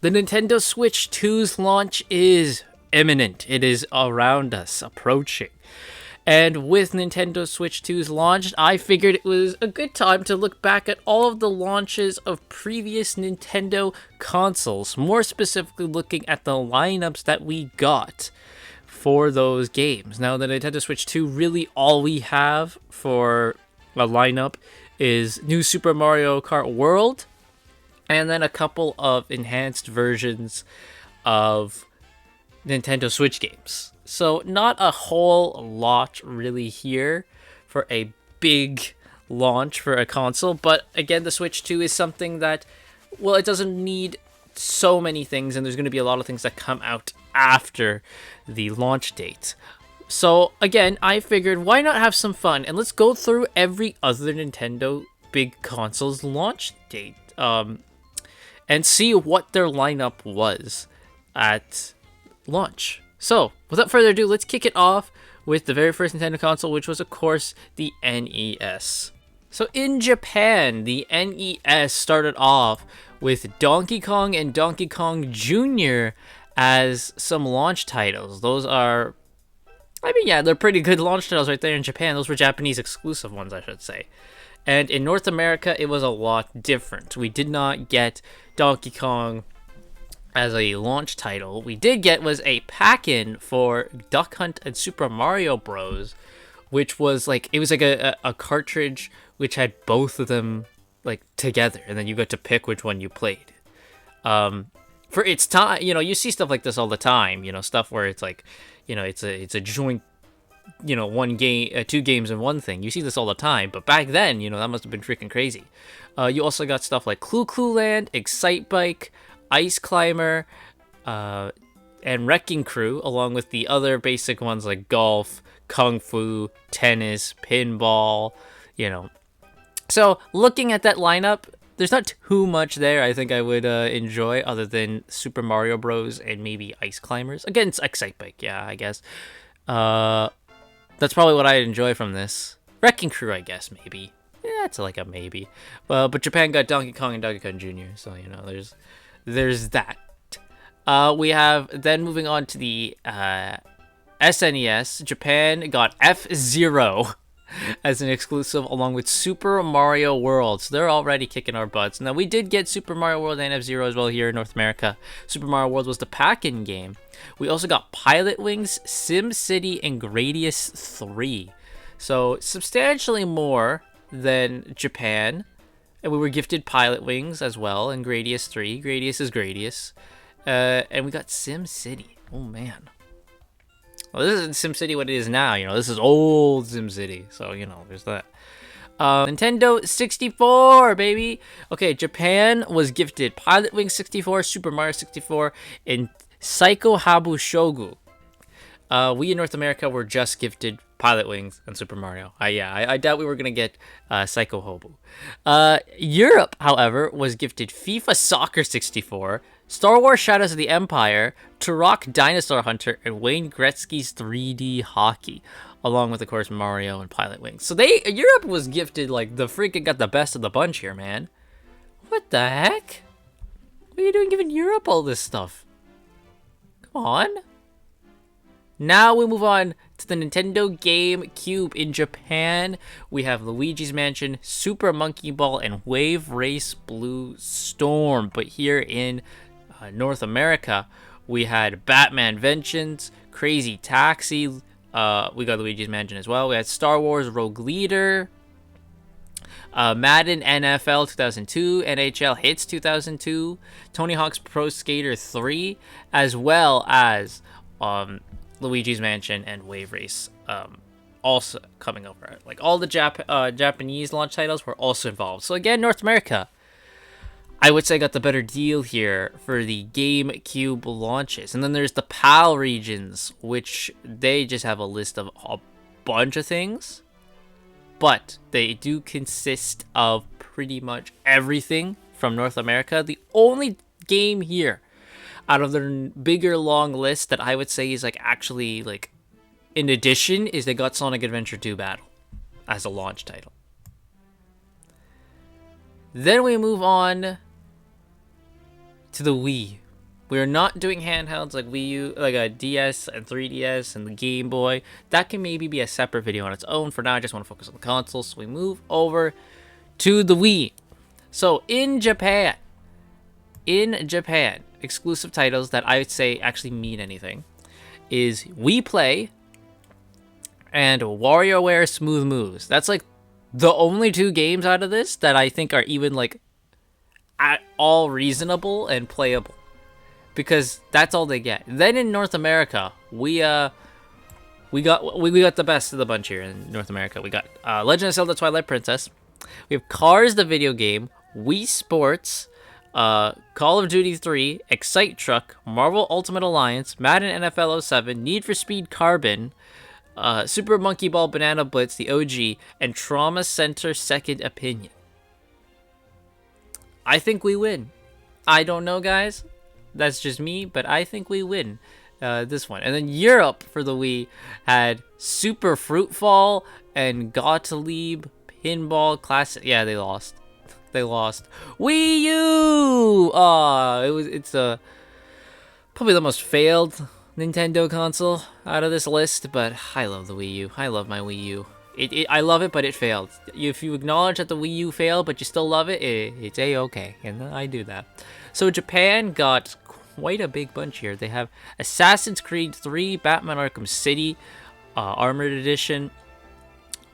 The Nintendo Switch 2's launch is imminent. It is around us, approaching. And with Nintendo Switch 2's launch, I figured it was a good time to look back at all of the launches of previous Nintendo consoles, more specifically looking at the lineups that we got for those games. Now, the Nintendo Switch 2, really all we have for a lineup is New Super Mario Kart World, and then a couple of enhanced versions of Nintendo Switch games. So not a whole lot really here for a big launch for a console, but again, the Switch 2 is something that, well, it doesn't need so many things, and there's going to be a lot of things that come out after the launch date. So again, I figured why not have some fun, and let's go through every other Nintendo big console's launch date. And see what their lineup was at launch. So, without further ado, let's kick it off with the very first Nintendo console, which was, of course, the NES. So, in Japan, the NES started off with Donkey Kong and Donkey Kong Jr. as some launch titles. Those are, they're pretty good launch titles right there in Japan. Those were Japanese exclusive ones, I should say. And in North America, it was a lot different. We did not get Donkey Kong as a launch title. We did get was a pack-in for Duck Hunt and Super Mario Bros., which was like, it was like a cartridge which had both of them like together, and then you got to pick which one you played. For its time, you see stuff like this all the time, stuff where it's like, it's a joint, one game, two games in one thing. You see this all the time, but back then, that must have been freaking crazy. You also got stuff like Clu Clu Land, Excite Bike, Ice Climber, and Wrecking Crew, along with the other basic ones like golf, kung fu, tennis, pinball, So looking at that lineup, there's not too much there I think I would enjoy other than Super Mario Bros. And maybe Ice Climbers. Again, it's Excite Bike, yeah, I guess. That's probably what I'd enjoy from this. Wrecking Crew, I guess, maybe. Yeah, it's like a maybe. Well, but Japan got Donkey Kong and Donkey Kong Jr., so, there's that. We have, then moving on to the SNES, Japan got F-Zero as an exclusive along with Super Mario World. So they're already kicking our butts. Now, we did get Super Mario World and F-Zero as well here in North America. Super Mario World was the pack-in game. We also got Pilot Wings, SimCity, and Gradius 3. So substantially more than Japan. And we were gifted Pilot Wings as well and Gradius 3. Gradius is Gradius. And we got SimCity. Oh, man. Well, this isn't SimCity what it is now. This is old SimCity. So, there's that. Nintendo 64, baby. Okay, Japan was gifted Pilot Wings 64, Super Mario 64, and Psycho Habu Shogu. We in North America were just gifted Pilot Wings and Super Mario. I doubt we were going to get Psycho Habu. Europe, however, was gifted FIFA Soccer 64, Star Wars Shadows of the Empire, Turok Dinosaur Hunter, and Wayne Gretzky's 3D Hockey, along with, of course, Mario and Pilot Wings. So Europe was gifted, like, the freaking got the best of the bunch here, man. What the heck? What are you doing giving Europe all this stuff? Come on. Now we move on to the Nintendo GameCube. In Japan, we have Luigi's Mansion, Super Monkey Ball, and Wave Race Blue Storm. But here in North America, we had Batman Vengeance, Crazy Taxi. We got Luigi's Mansion as well. We had Star Wars Rogue Leader, Madden NFL 2002, NHL Hits 2002, Tony Hawk's Pro Skater 3, as well as Luigi's Mansion and Wave Race also coming over. Like all the Japanese launch titles were also involved. So again, North America, I would say, got the better deal here for the GameCube launches. And then there's the PAL regions, which they just have a list of a bunch of things. But they do consist of pretty much everything from North America. The only game here out of their bigger long list that I would say is like actually like in addition is they got Sonic Adventure 2 Battle as a launch title. Then we move on to the Wii. We're not doing handhelds like Wii U, like a DS and 3DS and the Game Boy. That can maybe be a separate video on its own. For now, I just want to focus on the consoles. So we move over to the Wii. So in Japan, exclusive titles that I would say actually mean anything is Wii Play and WarioWare Smooth Moves. That's like the only 2 games out of this that I think are even like at all reasonable and playable, because that's all they get. Then in North America, we got the best of the bunch here in North America. We got Legend of Zelda: Twilight Princess. We have Cars the video game, Wii Sports, Call of Duty 3, Excite Truck, Marvel Ultimate Alliance, Madden NFL 07, Need for Speed Carbon, Super Monkey Ball Banana Blitz, the OG, and Trauma Center Second Opinion. I think we win. I don't know, guys. That's just me, but I think we win this one. And then Europe for the Wii had Super Fruitfall and Gottlieb Pinball Classic. Yeah, they lost. They lost. Wii U! It's probably the most failed Nintendo console out of this list, but I love the Wii U. I love my Wii U. I love it, but it failed. If you acknowledge that the Wii U failed, but you still love it, it's A-okay, and I do that. So Japan got quite a big bunch here. They have Assassin's Creed 3, Batman Arkham City, Armored Edition,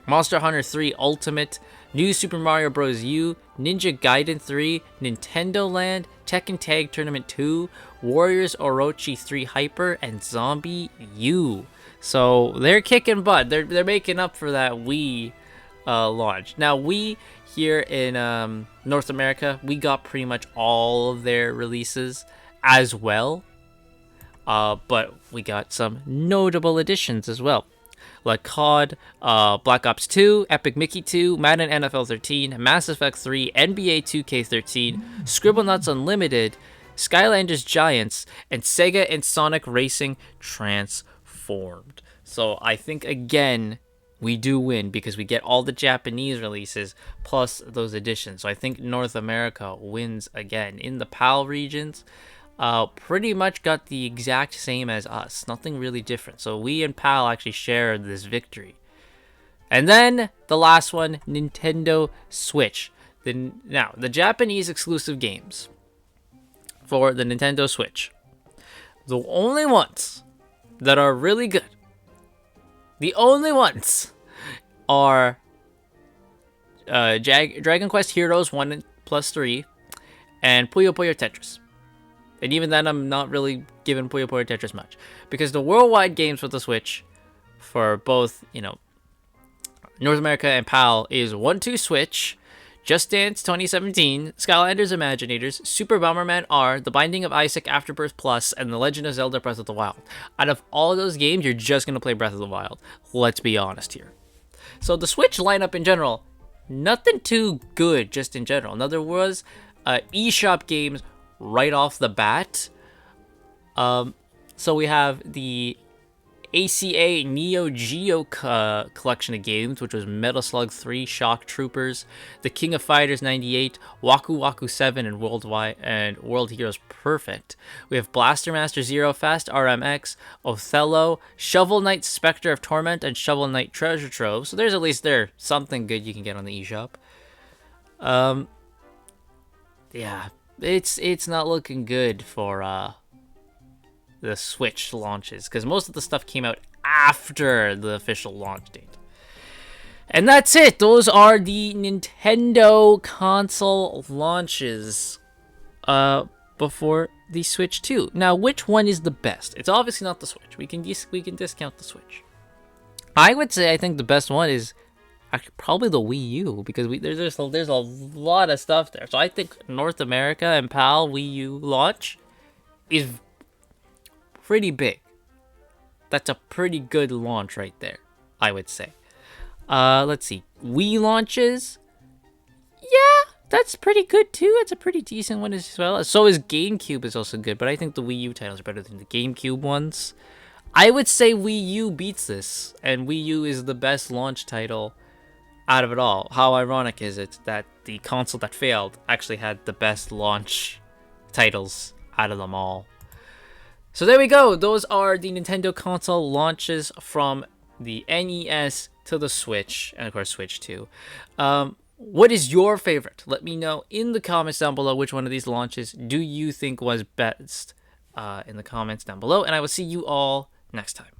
Monster Hunter 3 Ultimate, New Super Mario Bros. U, Ninja Gaiden 3, Nintendo Land, Tekken Tag Tournament 2, Warriors Orochi 3 Hyper, and Zombie U. So they're kicking butt. They're making up for that Wii launch. Now we here in North America, we got pretty much all of their releases as well, but we got some notable additions as well, like COD, Black Ops 2, Epic Mickey 2, Madden NFL 13, Mass Effect 3, NBA 2K13, Scribblenauts Unlimited, Skylanders Giants, and Sega and Sonic Racing Transformed. So I think, again, we do win because we get all the Japanese releases plus those additions. So I think North America wins again. In the PAL regions, pretty much got the exact same as us. Nothing really different. So we and PAL actually shared this victory. And then the last one, Nintendo Switch. Now, the Japanese exclusive games for the Nintendo Switch, the only ones that are really good, the only ones are Dragon Quest Heroes 1 plus 3 and Puyo Puyo Tetris. And even then, I'm not really giving Puyo Puyo Tetris much, because the worldwide games for the Switch for both, North America and PAL is 1-2 Switch, Just Dance 2017, Skylanders Imaginators, Super Bomberman R, The Binding of Isaac Afterbirth Plus, and The Legend of Zelda Breath of the Wild. Out of all of those games, you're just going to play Breath of the Wild. Let's be honest here. So the Switch lineup in general, nothing too good just in general. In other words, eShop games right off the bat. So we have the ACA Neo Geo collection of games, which was Metal Slug 3, Shock Troopers, The King of Fighters 98, Waku Waku 7, and World Heroes Perfect. We have Blaster Master Zero Fast, RMX, Othello, Shovel Knight Spectre of Torment, and Shovel Knight Treasure Trove. So there's at least something good you can get on the eShop. Yeah, it's not looking good for the Switch launches, because most of the stuff came out after the official launch date. And that's it. Those are the Nintendo console launches before the Switch 2. Now, which one is the best? It's obviously not the Switch. We can discount the Switch. I would say I think the best one is actually probably the Wii U, because there's a lot of stuff there. So I think North America and PAL Wii U launch is pretty big. That's a pretty good launch right there, I would say. Let's see. Wii launches. Yeah, that's pretty good too. It's a pretty decent one as well. So is GameCube is also good, but I think the Wii U titles are better than the GameCube ones. I would say Wii U beats this, and Wii U is the best launch title out of it all. How ironic is it that the console that failed actually had the best launch titles out of them all? So there we go. Those are the Nintendo console launches from the NES to the Switch, and of course Switch 2. What is your favorite? Let me know in the comments down below which one of these launches do you think was best in the comments down below, and I will see you all next time.